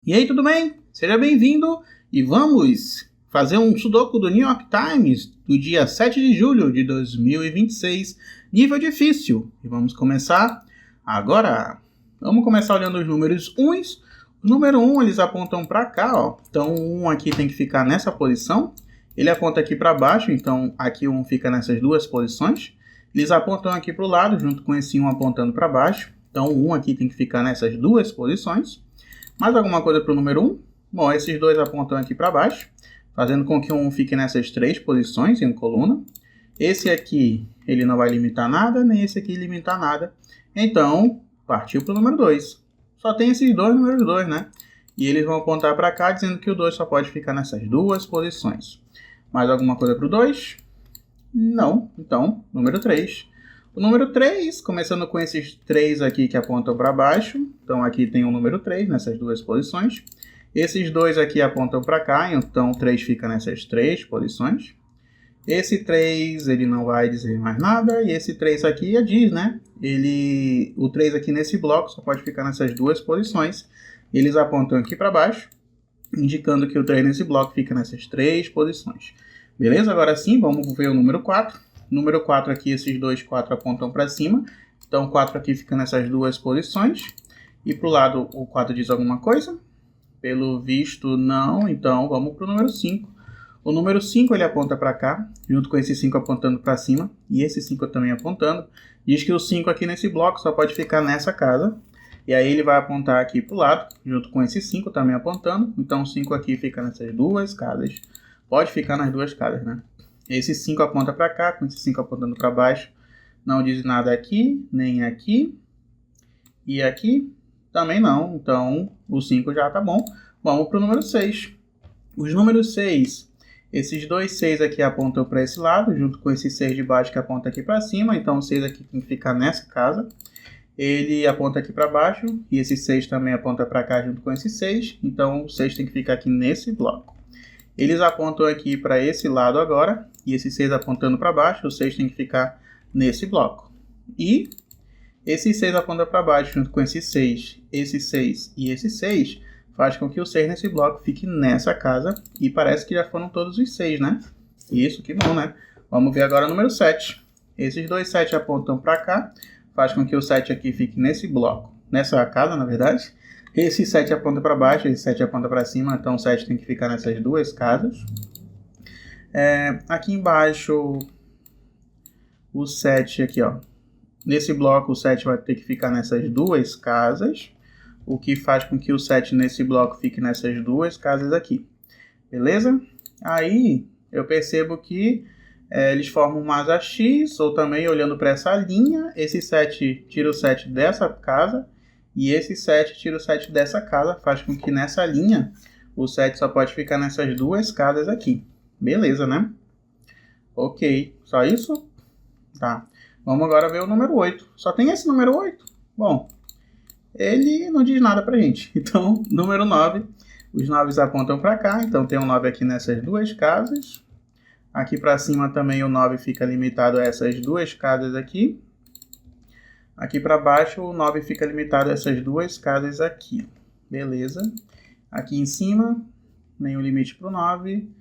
E aí, tudo bem? Seja bem-vindo e vamos fazer um Sudoku do New York Times do dia 7 de julho de 2026, nível difícil. E vamos começar agora. Vamos começar olhando os números 1. O número 1 eles apontam para cá, ó. Então o 1 aqui tem que ficar nessa posição. Ele aponta aqui para baixo, então aqui o 1 fica nessas duas posições. Eles apontam aqui para o lado, junto com esse 1 apontando para baixo. Então o 1 aqui tem que ficar nessas duas posições. Mais alguma coisa para o número 1? Bom, esses dois apontam aqui para baixo, fazendo com que o 1 fique nessas três posições em coluna. Esse aqui, ele não vai limitar nada, nem esse aqui limitar nada. Então, partiu para o número 2. Só tem esses dois números 2, né? E eles vão apontar para cá, dizendo que o 2 só pode ficar nessas duas posições. Mais alguma coisa para o 2? Não. Então, número 3. O número 3, começando com esses 3 aqui que apontam para baixo. Então, aqui tem o número 3 nessas duas posições. Esses dois aqui apontam para cá, então o 3 fica nessas três posições. Esse 3, ele não vai dizer mais nada. E esse 3 aqui já diz, né? O 3 aqui nesse bloco só pode ficar nessas duas posições. Eles apontam aqui para baixo, indicando que o 3 nesse bloco fica nessas três posições. Beleza? Agora sim, vamos ver o número 4. Número 4 aqui, esses dois 4 apontam para cima. Então, o 4 aqui fica nessas duas posições. E para o lado, o 4 diz alguma coisa? Pelo visto, não. Então, vamos para o número 5. O número 5, ele aponta para cá, junto com esse 5 apontando para cima. E esse 5 também apontando. Diz que o 5 aqui nesse bloco só pode ficar nessa casa. E aí, ele vai apontar aqui para o lado, junto com esse 5 também apontando. Então, o 5 aqui fica nessas duas casas. Pode ficar nas duas casas, né? Esse 5 aponta para cá, com esse 5 apontando para baixo. Não diz nada aqui, nem aqui. E aqui também não. Então, o 5 já tá bom. Vamos para o número 6. Os números 6, esses dois 6 aqui apontam para esse lado, junto com esse 6 de baixo que aponta aqui para cima. Então, o 6 aqui tem que ficar nessa casa. Ele aponta aqui para baixo. E esse 6 também aponta para cá, junto com esse 6. Então, o 6 tem que ficar aqui nesse bloco. Eles apontam aqui para esse lado agora, e esse 6 apontando para baixo, o 6 tem que ficar nesse bloco. E esse 6 aponta para baixo junto com esse 6 e esse 6, faz com que o 6 nesse bloco fique nessa casa, e parece que já foram todos os 6, né? Isso, que bom, né? Vamos ver agora o número 7. Esses dois 7 apontam para cá, faz com que o 7 aqui fique nesse bloco, nessa casa, na verdade. Esse 7 aponta para baixo, esse 7 aponta para cima, então o 7 tem que ficar nessas duas casas. Aqui embaixo, o 7 aqui, ó. Nesse bloco, o 7 vai ter que ficar nessas duas casas, o que faz com que o 7 nesse bloco fique nessas duas casas aqui. Beleza? Aí, eu percebo que eles formam uma asa X, ou também, olhando para essa linha, esse 7 tira o 7 dessa casa, e esse 7 tira o 7 dessa casa, faz com que nessa linha o 7 só pode ficar nessas duas casas aqui. Beleza, né? Ok, só isso? Tá. Vamos agora ver o número 8. Só tem esse número 8? Bom, ele não diz nada pra gente. Então, número 9. Os 9 apontam para cá, então tem um 9 aqui nessas duas casas. Aqui para cima também o 9 fica limitado a essas duas casas aqui. Aqui para baixo, o 9 fica limitado a essas duas casas aqui. Beleza. Aqui em cima, nenhum limite para o 9.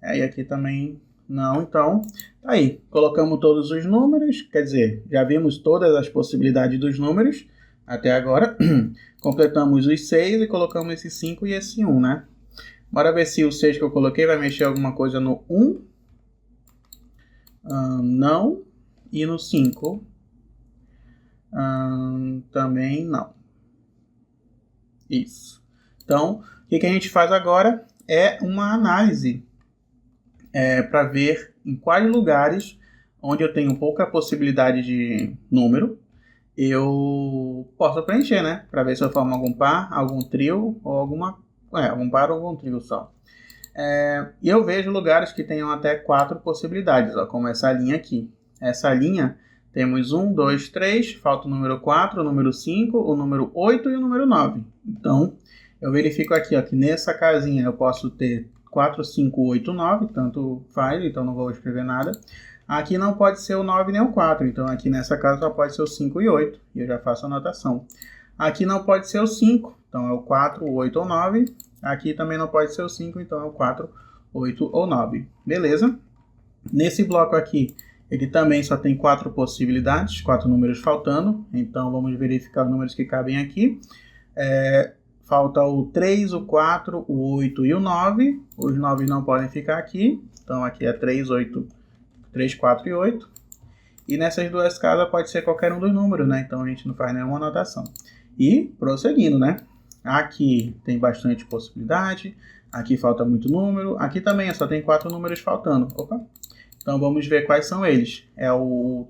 E aqui também não. Então, tá aí. Colocamos todos os números. Quer dizer, já vimos todas as possibilidades dos números até agora. Completamos os 6 e colocamos esse 5 e esse 1, né? Bora ver se o 6 que eu coloquei vai mexer alguma coisa no 1. Não. E no 5. Também não. Isso. Então, o que a gente faz agora é uma análise para ver em quais lugares onde eu tenho pouca possibilidade de número eu posso preencher, né? Para ver se eu formo algum par, algum trio ou algum par ou algum trio só. E eu vejo lugares que tenham até 4 possibilidades, ó, como essa linha aqui. Essa linha temos 1, 2, 3, falta o número 4, o número 5, o número 8 e o número 9. Então, eu verifico aqui, ó, que nessa casinha eu posso ter 4, 5, 8, 9, tanto faz, então não vou escrever nada. Aqui não pode ser o 9 nem o 4, então aqui nessa casa só pode ser o 5 e 8, e eu já faço a anotação. Aqui não pode ser o 5, então é o 4, o 8 ou 9. Aqui também não pode ser o 5, então é o 4, 8 ou 9. Beleza? Nesse bloco aqui, ele também só tem 4 possibilidades, 4 números faltando. Então, vamos verificar os números que cabem aqui. Falta o 3, o 4, o 8 e o 9. Os 9 não podem ficar aqui. Então, aqui é 3, 4 e 8. E nessas duas casas pode ser qualquer um dos números, né? Então, a gente não faz nenhuma anotação. E prosseguindo, né? Aqui tem bastante possibilidade. Aqui falta muito número. Aqui também só tem 4 números faltando. Opa! Então, vamos ver quais são eles. É o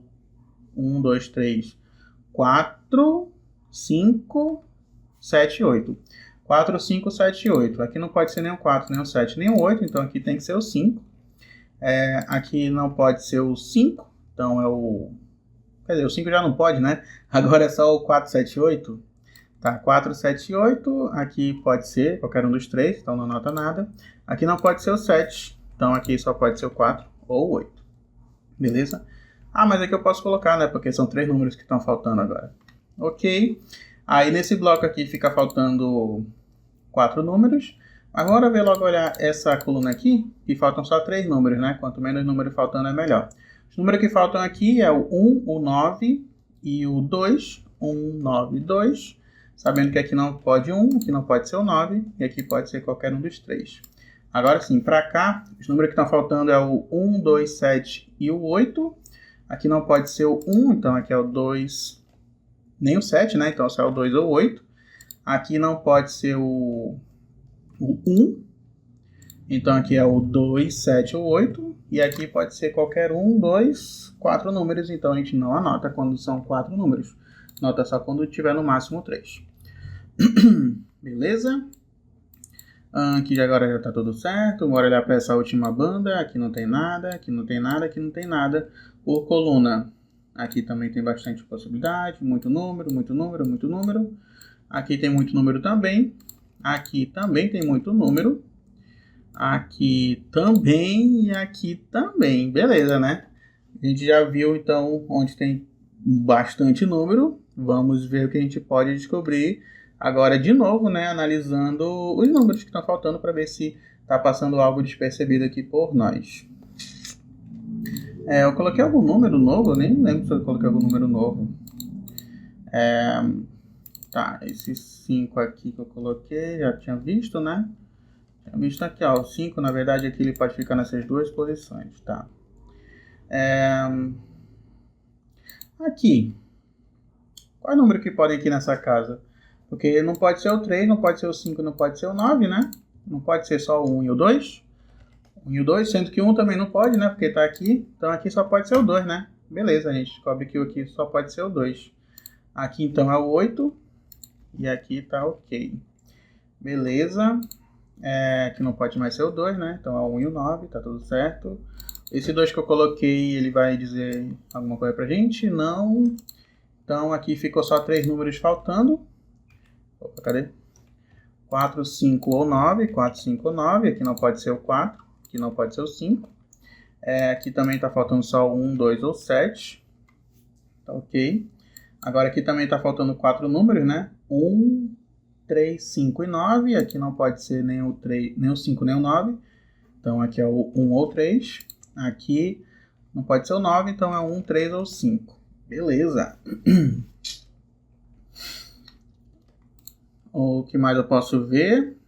1, 2, 3, 4, 5, 7 e 8. 4, 5, 7 e 8. Aqui não pode ser nem o 4, nem o 7, nem o 8. Então, aqui tem que ser o 5. Aqui não pode ser o 5. Então, é o... Quer dizer, o 5 já não pode, né? Agora é só o 4, 7 e 8. Tá, 4, 7 e 8. Aqui pode ser qualquer um dos 3. Então, não anota nada. Aqui não pode ser o 7. Então, aqui só pode ser o 4 ou 8. Beleza? Ah, mas aqui eu posso colocar, né? Porque são 3 números que estão faltando agora. Ok. Aí nesse bloco aqui fica faltando 4 números. Agora vê logo olhar essa coluna aqui, que faltam só 3 números, né? Quanto menos número faltando é melhor. Os números que faltam aqui é o 1, o 9 e o 2. 1, 9 e 2. Sabendo que aqui não pode 1, aqui não pode ser o 9 e aqui pode ser qualquer um dos 3. Agora sim, para cá, os números que estão faltando é o 1, 2, 7 e o 8. Aqui não pode ser o 1, então aqui é o 2, nem o 7, né? Então só é o 2 ou o 8. Aqui não pode ser o 1, então aqui é o 2, 7 ou 8. E aqui pode ser qualquer 1, 2, 4 números, então a gente não anota quando são 4 números. Nota só quando tiver no máximo 3. Beleza? Aqui agora já está tudo certo. Bora olhar para essa última banda. Aqui não tem nada, aqui não tem nada, aqui não tem nada. Por coluna, aqui também tem bastante possibilidade. Muito número, muito número, muito número. Aqui tem muito número também. Aqui também tem muito número. Aqui também e aqui também. Beleza, né? A gente já viu então onde tem bastante número. Vamos ver o que a gente pode descobrir agora de novo, né, analisando os números que estão faltando para ver se está passando algo despercebido aqui por nós. Eu coloquei algum número novo, eu nem lembro se eu coloquei algum número novo. Tá, esse 5 aqui que eu coloquei, já tinha visto, né? Tinha visto aqui, ó, o 5, na verdade, aqui ele pode ficar nessas duas posições, tá? Aqui, qual é o número que pode ir aqui nessa casa? Porque não pode ser o 3, não pode ser o 5, não pode ser o 9, né? Não pode ser só o 1 e o 2. 1 e o 2, sendo que o 1 também não pode, né? Porque tá aqui. Então aqui só pode ser o 2, né? Beleza, a gente descobre que aqui só pode ser o 2. Aqui então é o 8. E aqui tá ok. Beleza. Aqui não pode mais ser o 2, né? Então é o 1 e o 9, tá tudo certo. Esse 2 que eu coloquei, ele vai dizer alguma coisa pra gente? Não. Então aqui ficou só 3 números faltando. Opa, cadê? 4, 5 ou 9. 4, 5 ou 9. Aqui não pode ser o 4. Aqui não pode ser o 5. Aqui também está faltando só o 1, 2 ou 7. Tá ok. Agora aqui também está faltando 4 números, né? 1, 3, 5 e 9. Aqui não pode ser nem o 5 nem o 9. Então aqui é o 1 ou 3. Aqui não pode ser o 9, então é o 1, 3 ou 5. Beleza. O que mais eu posso ver?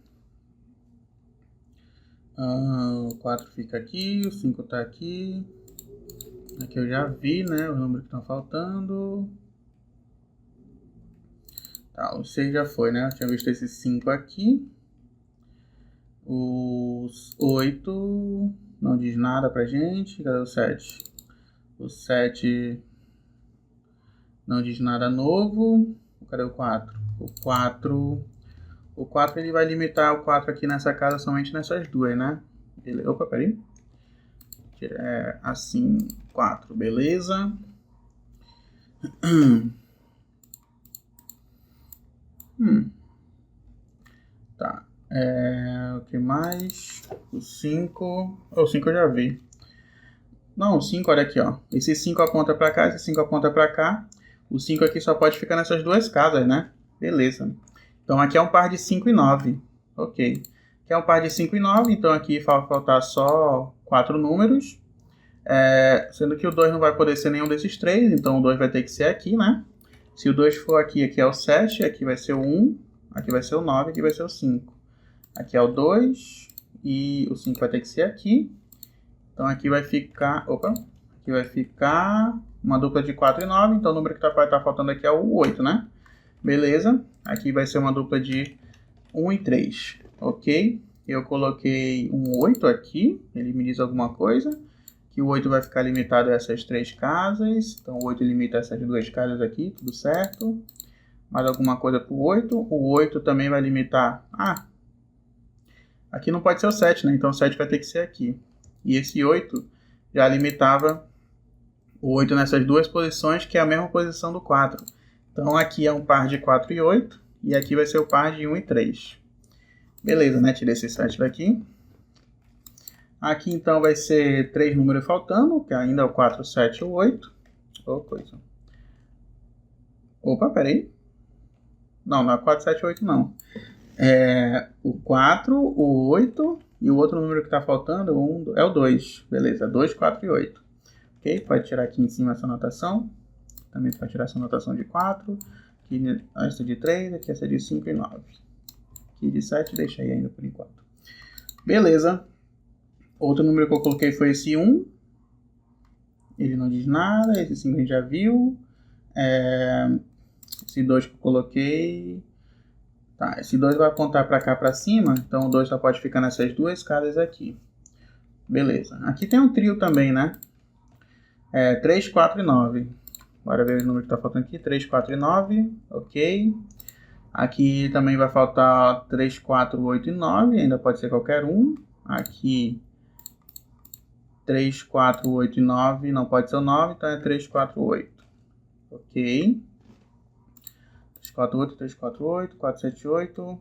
O 4 fica aqui, o 5 está aqui. Aqui eu já vi, né? Os números que estão faltando. Tá, o 6 já foi, né? Eu tinha visto esse 5 aqui. O 8 não diz nada pra gente. Cadê o 7? O 7 não diz nada novo. Cadê o 4? O 4 ele vai limitar o 4 aqui nessa casa somente nessas duas, né? Opa, peraí. Assim, 4, beleza. Tá. O que mais? O 5. O 5 eu já vi. Não, o 5, olha aqui, ó. Esse 5 aponta pra cá, esse 5 aponta pra cá. O 5 aqui só pode ficar nessas duas casas, né? Beleza. Então aqui é um par de 5 e 9. Ok. Aqui é um par de 5 e 9, então aqui vai faltar só 4 números. Sendo que o 2 não vai poder ser nenhum desses três, então o 2 vai ter que ser aqui, né? Se o 2 for aqui, aqui é o 7, aqui vai ser o 1, aqui vai ser o 9, aqui vai ser o 5. Aqui é o 2 e o 5 vai ter que ser aqui. Então aqui vai ficar... Opa! Aqui vai ficar uma dupla de 4 e 9, então o número que vai estar faltando aqui é o 8, né? Beleza. Aqui vai ser uma dupla de 1 e 3, ok? Eu coloquei um 8 aqui, ele me diz alguma coisa. Que o 8 vai ficar limitado a essas 3 casas, então o 8 limita essas 2 casas aqui, tudo certo. Mais alguma coisa para o 8. O 8 também vai limitar... aqui não pode ser o 7, né? Então o 7 vai ter que ser aqui. E esse 8 já limitava o 8 nessas duas posições, que é a mesma posição do 4. Então aqui é um par de 4 e 8, e aqui vai ser o par de 1 e 3. Beleza, né? Tirei esse 7 daqui. Aqui então vai ser 3 números faltando, que ainda é o 4, 7 e o 8. Opa, peraí. Não é 4, 7 e 8 não. É o 4, o 8 e o outro número que está faltando é o 2. Beleza, 2, 4 e 8. Ok? Pode tirar aqui em cima essa anotação. Também pode tirar essa anotação de 4. Aqui essa de 3, aqui essa de 5 e 9. Aqui de 7, deixa aí ainda por enquanto. Beleza. Outro número que eu coloquei foi esse 1. Ele não diz nada. Esse 5 a gente já viu. Esse 2 que eu coloquei... Tá, esse 2 vai apontar para cá para cima. Então o 2 só pode ficar nessas duas casas aqui. Beleza. Aqui tem um trio também, né? 3, 4 e 9. Bora ver o número que está faltando aqui. 3, 4 e 9. Ok. Aqui também vai faltar 3, 4, 8 e 9. Ainda pode ser qualquer um. Aqui... 3, 4, 8 e 9, não pode ser o 9, então é 3, 4, 8. Ok. 3, 4, 8, 3, 4, 8, 4, 7, 8.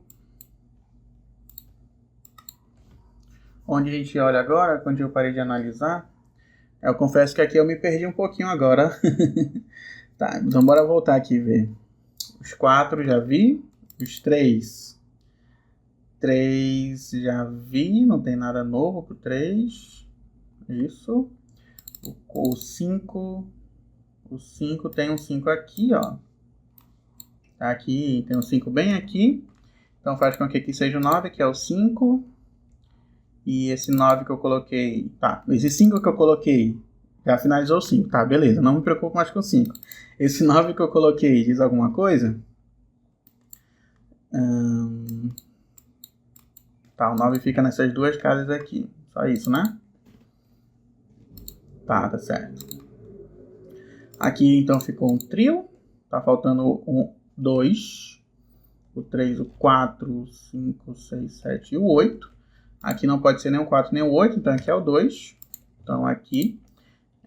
Onde a gente olha agora, quando eu parei de analisar, eu confesso que aqui eu me perdi um pouquinho agora. Tá, então bora voltar aqui e ver. Os 4 já vi, os 3 já vi, não tem nada novo pro 3. Isso. O 5 tem um 5 aqui, ó. Aqui tem um 5 bem aqui. Então faz com que aqui seja o 9, que é o 5. E esse 9 que eu coloquei... Tá, esse 5 que eu coloquei já finalizou o 5. Tá, beleza, não me preocupo mais com o 5. Esse 9 que eu coloquei diz alguma coisa? Tá, o 9 fica nessas duas casas aqui. Só isso, né? Tá certo. Aqui então ficou um trio. Tá faltando um 2, o 3, o 4, o 5, 6, 7 e o 8. Aqui não pode ser nem o 4 nem o 8, então aqui é o 2. Então aqui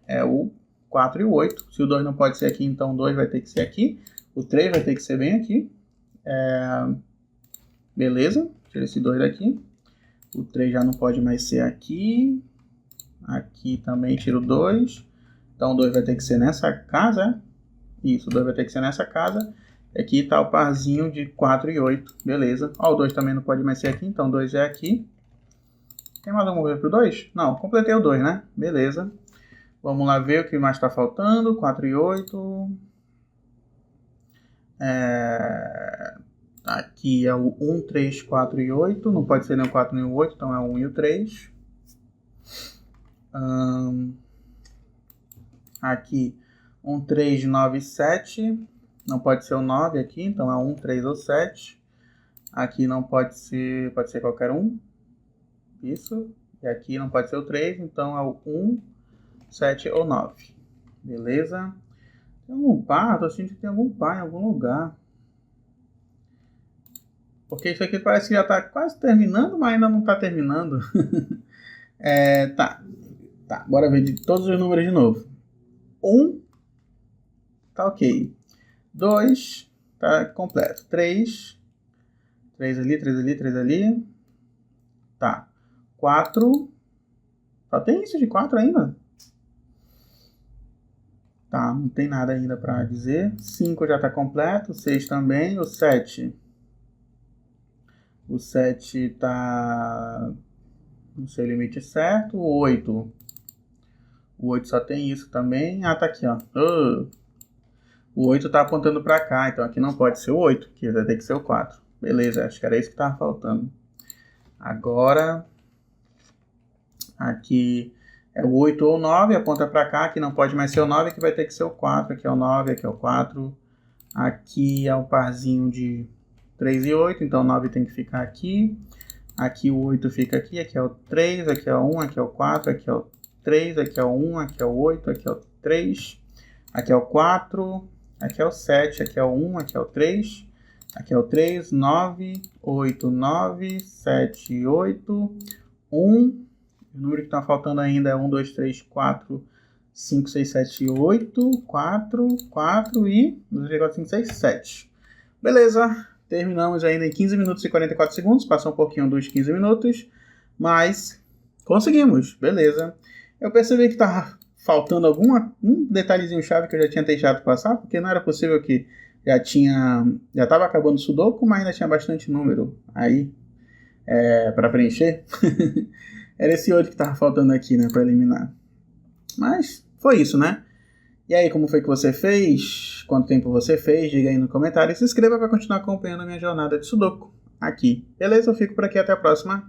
é o 4 e o 8. Se o 2 não pode ser aqui, então o 2 vai ter que ser aqui. O 3 vai ter que ser bem aqui. Beleza, tira esse 2 daqui. O 3 já não pode mais ser aqui. Aqui também tira o 2. Então o 2 vai ter que ser nessa casa. Isso, o 2 vai ter que ser nessa casa. Aqui está o parzinho de 4 e 8. Beleza. Ó, o 2 também não pode mais ser aqui, então o 2 é aqui. Tem mais alguma coisa pro 2? Não, completei o 2, né? Beleza. Vamos lá ver o que mais está faltando. 4 e 8. Aqui é o 1, 3, 4 e 8. Não pode ser nem o 4 nem o 8, então é o 1 e o 3. Aqui 1, 3, 9 e 7. Não pode ser o 9 aqui, então é 1, 3 ou 7. Aqui não pode ser qualquer um. Isso. E aqui não pode ser o 3, então é o 1, 7 ou 9. Beleza? Tem algum par? Tô sentindo que tem algum par em algum lugar. Porque isso aqui parece que já tá quase terminando, mas ainda não tá terminando. Tá, bora ver de todos os números de novo. 1, tá ok. 2, tá completo. 3 ali, 3 ali, 3 ali. Tá. 4. Só tem isso de 4 ainda? Tá, não tem nada ainda para dizer. 5 já está completo, 6 também, o 7. O 7 está no seu limite certo, o 8. O 8 só tem isso também. Ah, tá aqui, ó. O 8 tá apontando para cá, então aqui não pode ser o 8, que vai ter que ser o 4. Beleza, acho que era isso que tava faltando. Agora, aqui é o 8 ou o 9, aponta para cá, que não pode mais ser o 9, que vai ter que ser o 4. Aqui é o 9, aqui é o 4. Aqui é o parzinho de 3 e 8, então o 9 tem que ficar aqui. Aqui o 8 fica aqui, aqui é o 3, aqui é o 1, aqui é o 4, aqui é o 3, aqui é o 1, aqui é o 8, aqui é o 3, aqui é o 4, aqui é o 7, aqui é o 1, aqui é o 3, aqui é o 3, 9, 8, 9, 7, 8, 1. O número que está faltando ainda é 1, 2, 3, 4, 5, 6, 7, 8, 4, 4 e 2, 3, 4, 5, 6, 7. Beleza, terminamos ainda em 15 minutos e 44 segundos, passou um pouquinho dos 15 minutos, mas conseguimos, beleza. Eu percebi que estava faltando um detalhezinho chave que eu já tinha deixado passar, porque não era possível que já estava acabando o Sudoku, mas ainda tinha bastante número aí para preencher. Era esse 8 que estava faltando aqui, né, para eliminar. Mas foi isso, né? E aí, como foi que você fez? Quanto tempo você fez? Diga aí no comentário e se inscreva para continuar acompanhando a minha jornada de Sudoku aqui. Beleza? Eu fico por aqui, até a próxima.